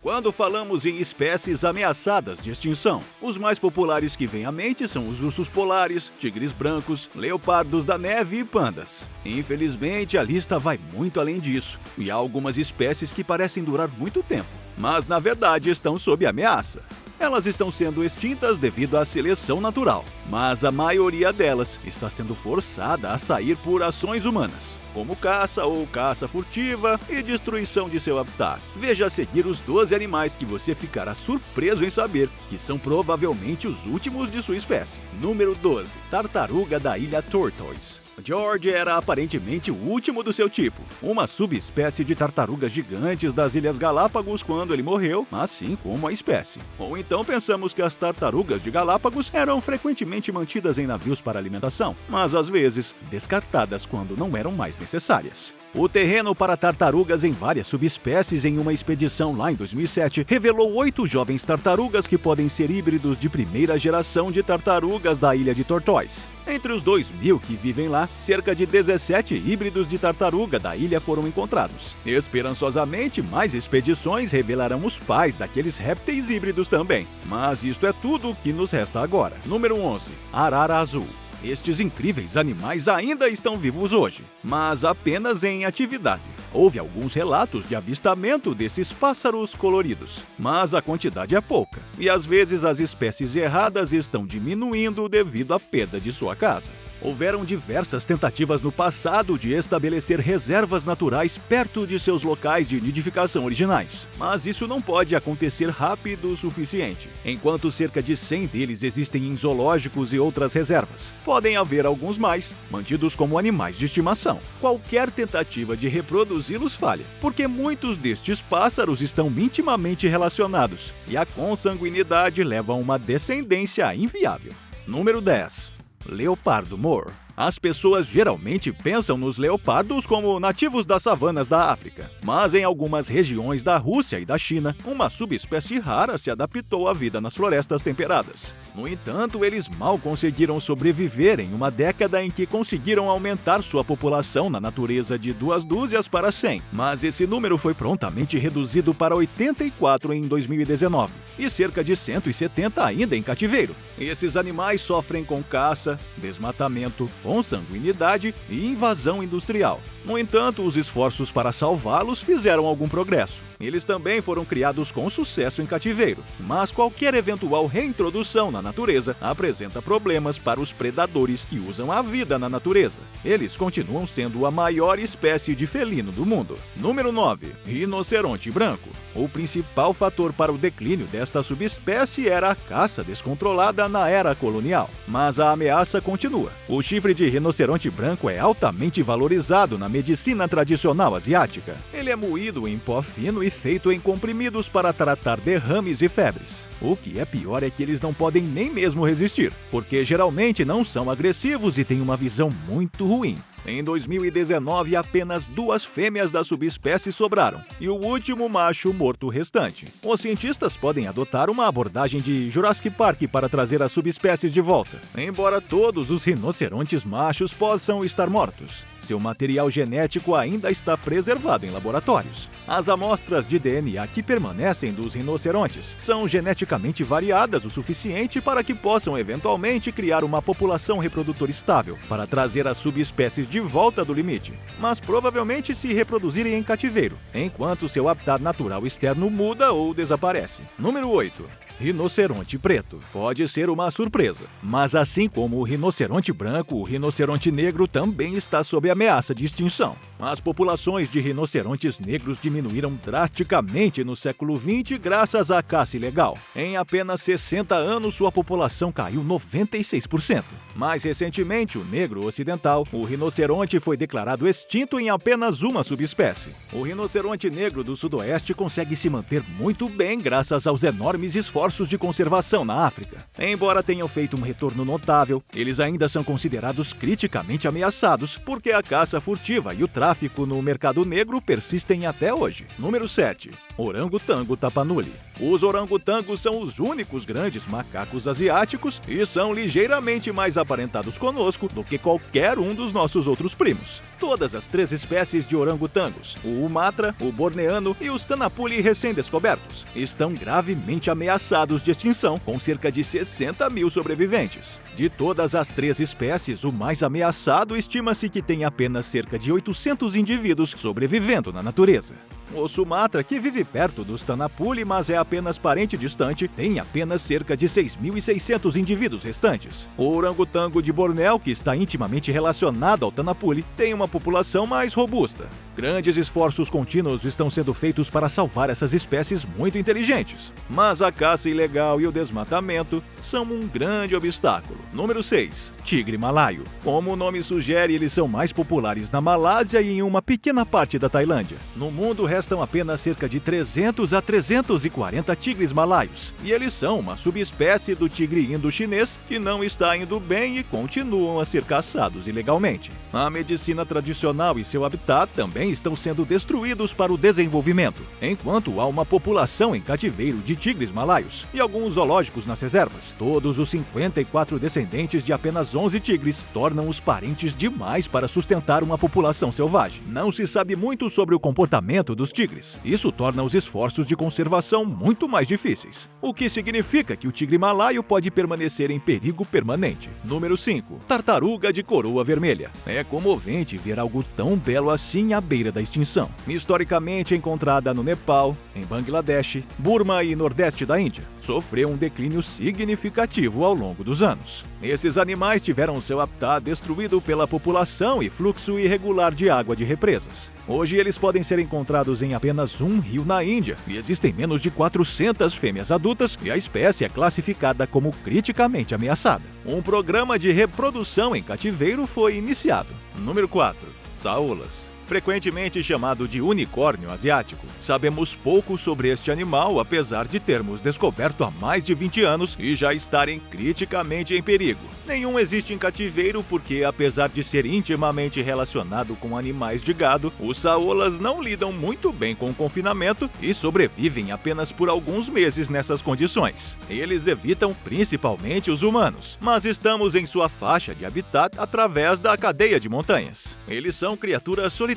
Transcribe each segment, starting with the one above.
Quando falamos em espécies ameaçadas de extinção, os mais populares que vêm à mente são os ursos polares, tigres brancos, leopardos da neve e pandas. Infelizmente, a lista vai muito além disso, e há algumas espécies que parecem durar muito tempo, mas na verdade estão sob ameaça. Elas estão sendo extintas devido à seleção natural, mas a maioria delas está sendo forçada a sair por ações humanas, como caça ou caça furtiva e destruição de seu habitat. Veja a seguir os 12 animais que você ficará surpreso em saber que são provavelmente os últimos de sua espécie. Número 12. Tartaruga da ilha Tortoise. George era aparentemente o último do seu tipo, uma subespécie de tartarugas gigantes das Ilhas Galápagos quando ele morreu, assim como a espécie. Ou então pensamos que as tartarugas de Galápagos eram frequentemente mantidas em navios para alimentação, mas às vezes descartadas quando não eram mais necessárias. O terreno para tartarugas em várias subespécies em uma expedição lá em 2007 revelou 8 jovens tartarugas que podem ser híbridos de primeira geração de tartarugas da ilha de Tortoise. Entre os 2.000 que vivem lá, cerca de 17 híbridos de tartaruga da ilha foram encontrados. Esperançosamente, mais expedições revelarão os pais daqueles répteis híbridos também. Mas isto é tudo o que nos resta agora. Número 11. Arara azul. Estes incríveis animais ainda estão vivos hoje, mas apenas em atividade. Houve alguns relatos de avistamento desses pássaros coloridos, mas a quantidade é pouca, e às vezes as espécies erradas estão diminuindo devido à perda de sua casa. Houveram diversas tentativas no passado de estabelecer reservas naturais perto de seus locais de nidificação originais, mas isso não pode acontecer rápido o suficiente. Enquanto cerca de 100 deles existem em zoológicos e outras reservas, podem haver alguns mais, mantidos como animais de estimação. Qualquer tentativa de reproduzi-los falha, porque muitos destes pássaros estão intimamente relacionados, e a consanguinidade leva a uma descendência inviável. Número 10. Leopardo Moor. As pessoas geralmente pensam nos leopardos como nativos das savanas da África, mas em algumas regiões da Rússia e da China, uma subespécie rara se adaptou à vida nas florestas temperadas. No entanto, eles mal conseguiram sobreviver em uma década em que conseguiram aumentar sua população na natureza de 2 dúzias para 100, mas esse número foi prontamente reduzido para 84 em 2019, e cerca de 170 ainda em cativeiro. Esses animais sofrem com caça, desmatamento, consanguinidade e invasão industrial. No entanto, os esforços para salvá-los fizeram algum progresso. Eles também foram criados com sucesso em cativeiro, mas qualquer eventual reintrodução na natureza apresenta problemas para os predadores que usam a vida na natureza. Eles continuam sendo a maior espécie de felino do mundo. Número 9. Rinoceronte branco. O principal fator para o declínio desta subespécie era a caça descontrolada na era colonial, mas a ameaça continua. O chifre de rinoceronte branco é altamente valorizado na medicina tradicional asiática. Ele é moído em pó fino e feito em comprimidos para tratar derrames e febres. O que é pior é que eles não podem nem mesmo resistir, porque geralmente não são agressivos e têm uma visão muito ruim. Em 2019, apenas 2 fêmeas da subespécie sobraram, e o último macho morto restante. Os cientistas podem adotar uma abordagem de Jurassic Park para trazer as subespécies de volta, embora todos os rinocerontes machos possam estar mortos. Seu material genético ainda está preservado em laboratórios. As amostras de DNA que permanecem dos rinocerontes são geneticamente variadas o suficiente para que possam eventualmente criar uma população reprodutora estável para trazer as subespécies de volta do limite, mas provavelmente se reproduzirem em cativeiro, enquanto seu habitat natural externo muda ou desaparece. Número 8. Rinoceronte preto. Pode ser uma surpresa, mas assim como o rinoceronte branco, o rinoceronte negro também está sob ameaça de extinção. As populações de rinocerontes negros diminuíram drasticamente no século XX graças à caça ilegal. Em apenas 60 anos, sua população caiu 96%. Mais recentemente, o negro ocidental, o rinoceronte foi declarado extinto em apenas uma subespécie. O rinoceronte negro do sudoeste consegue se manter muito bem graças aos enormes esforços de conservação na África. Embora tenham feito um retorno notável, eles ainda são considerados criticamente ameaçados porque a caça furtiva e o tráfico no mercado negro persistem até hoje. Número 7. Orangotango tapanuli. Os orangotangos são os únicos grandes macacos asiáticos e são ligeiramente mais aparentados conosco do que qualquer um dos nossos outros primos. Todas as 3 espécies de orangotangos, o umatra, o borneano e os tanapuli recém-descobertos, estão gravemente ameaçados de extinção, com cerca de 60 mil sobreviventes. De todas as 3 espécies, o mais ameaçado estima-se que tem apenas cerca de 800 indivíduos sobrevivendo na natureza. O sumatra, que vive perto dos tanapuli, mas é apenas parente distante, tem apenas cerca de 6.600 indivíduos restantes. O orangotango de Bornéu, que está intimamente relacionado ao tanapuli, tem uma população mais robusta. Grandes esforços contínuos estão sendo feitos para salvar essas espécies muito inteligentes. Mas a caça ilegal e o desmatamento são um grande obstáculo. Número 6. Tigre malaio. Como o nome sugere, eles são mais populares na Malásia e em uma pequena parte da Tailândia. No mundo restam apenas cerca de 300 a 340 tigres malaios, e eles são uma subespécie do tigre indo-chinês que não está indo bem e continuam a ser caçados ilegalmente. A medicina tradicional e seu habitat também estão sendo destruídos para o desenvolvimento, enquanto há uma população em cativeiro de tigres malaios e alguns zoológicos nas reservas. Todos os 54 descendentes de apenas 11 tigres tornam-os parentes demais para sustentar uma população selvagem. Não se sabe muito sobre o comportamento dos tigres. Isso torna os esforços de conservação muito mais difíceis, o que significa que o tigre malaio pode permanecer em perigo permanente. Número 5. Tartaruga de coroa vermelha. É comovente ver algo tão belo assim à beira da extinção. Historicamente encontrada no Nepal, em Bangladesh, Burma e nordeste da Índia, sofreu um declínio significativo ao longo dos anos. Esses animais tiveram seu habitat destruído pela população e fluxo irregular de água de represas. Hoje eles podem ser encontrados em apenas um rio na Índia e existem menos de 400 fêmeas adultas e a espécie é classificada como criticamente ameaçada. Um programa de reprodução em cativeiro foi iniciado. Número 4. Saúlas. Frequentemente chamado de unicórnio asiático. Sabemos pouco sobre este animal, apesar de termos descoberto há mais de 20 anos e já estarem criticamente em perigo. Nenhum existe em cativeiro porque, apesar de ser intimamente relacionado com animais de gado, os saolas não lidam muito bem com o confinamento e sobrevivem apenas por alguns meses nessas condições. Eles evitam principalmente os humanos, mas estamos em sua faixa de habitat através da cadeia de montanhas. Eles são criaturas solitárias,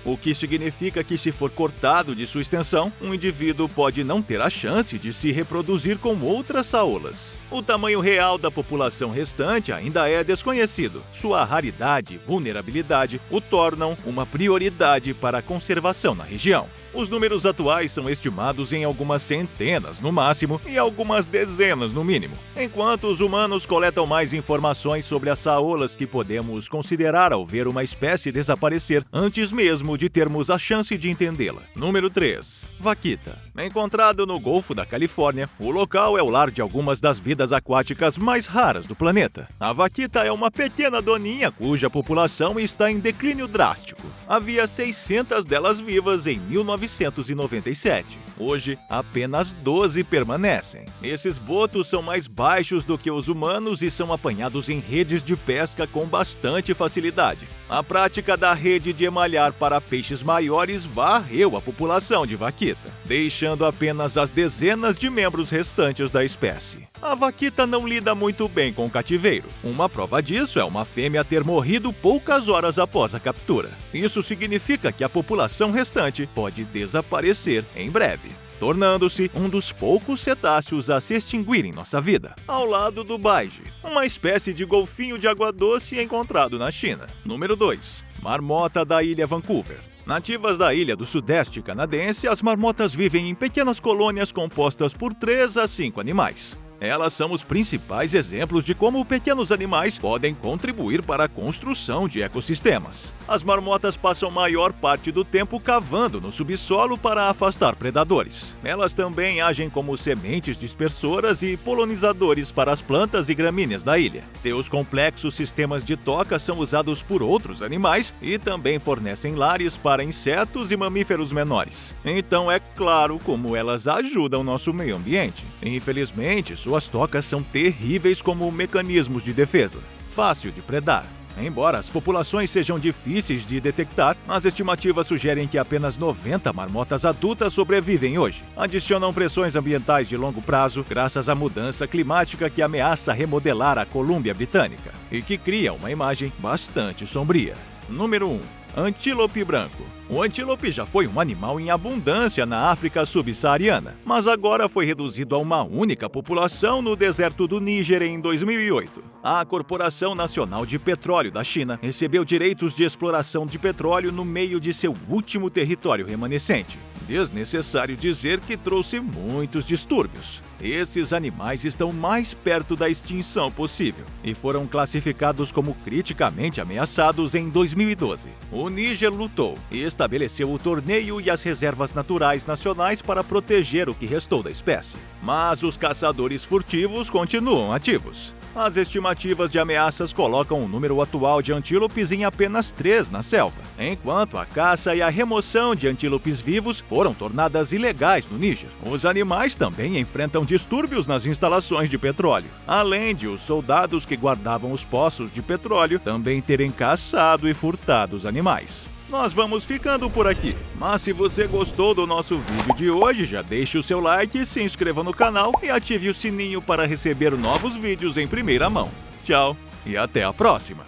o que significa que, se for cortado de sua extensão, um indivíduo pode não ter a chance de se reproduzir com outras saolas. O tamanho real da população restante ainda é desconhecido. Sua raridade e vulnerabilidade o tornam uma prioridade para a conservação na região. Os números atuais são estimados em algumas centenas no máximo e algumas dezenas no mínimo, enquanto os humanos coletam mais informações sobre as saolas que podemos considerar ao ver uma espécie desaparecer antes mesmo de termos a chance de entendê-la. Número 3. Vaquita. Encontrado no Golfo da Califórnia, o local é o lar de algumas das vidas aquáticas mais raras do planeta. A vaquita é uma pequena doninha cuja população está em declínio drástico. Havia 600 delas vivas em 1997. Hoje, apenas 12 permanecem. Esses botos são mais baixos do que os humanos e são apanhados em redes de pesca com bastante facilidade. A prática da rede de emalhar para peixes maiores varreu a população de vaquita, deixando apenas as dezenas de membros restantes da espécie. A vaquita não lida muito bem com o cativeiro. Uma prova disso é uma fêmea ter morrido poucas horas após a captura. Isso significa que a população restante pode desaparecer em breve, tornando-se um dos poucos cetáceos a se extinguir em nossa vida, ao lado do baiji, uma espécie de golfinho de água doce encontrado na China. Número 2. Marmota da Ilha Vancouver. Nativas da ilha do sudeste canadense, as marmotas vivem em pequenas colônias compostas por 3 a 5 animais. Elas são os principais exemplos de como pequenos animais podem contribuir para a construção de ecossistemas. As marmotas passam maior parte do tempo cavando no subsolo para afastar predadores. Elas também agem como sementes dispersoras e polinizadores para as plantas e gramíneas da ilha. Seus complexos sistemas de toca são usados por outros animais e também fornecem lares para insetos e mamíferos menores. Então é claro como elas ajudam nosso meio ambiente. Infelizmente, suas tocas são terríveis como mecanismos de defesa. Fácil de predar. Embora as populações sejam difíceis de detectar, as estimativas sugerem que apenas 90 marmotas adultas sobrevivem hoje. Adicionam pressões ambientais de longo prazo, graças à mudança climática que ameaça remodelar a Colômbia Britânica e que cria uma imagem bastante sombria. Número 1. Antílope branco. O antílope já foi um animal em abundância na África subsaariana, mas agora foi reduzido a uma única população no deserto do Níger em 2008. A Corporação Nacional de Petróleo da China recebeu direitos de exploração de petróleo no meio de seu último território remanescente. Desnecessário dizer que trouxe muitos distúrbios. Esses animais estão mais perto da extinção possível e foram classificados como criticamente ameaçados em 2012. O Níger lutou e estabeleceu o torneio e as reservas naturais nacionais para proteger o que restou da espécie. Mas os caçadores furtivos continuam ativos. As estimativas de ameaças colocam o número atual de antílopes em apenas 3 na selva, enquanto a caça e a remoção de antílopes vivos foram tornadas ilegais no Níger. Os animais também enfrentam distúrbios nas instalações de petróleo, além de os soldados que guardavam os poços de petróleo também terem caçado e furtado os animais. Nós vamos ficando por aqui, mas se você gostou do nosso vídeo de hoje, já deixe o seu like, se inscreva no canal e ative o sininho para receber novos vídeos em primeira mão. Tchau e até a próxima!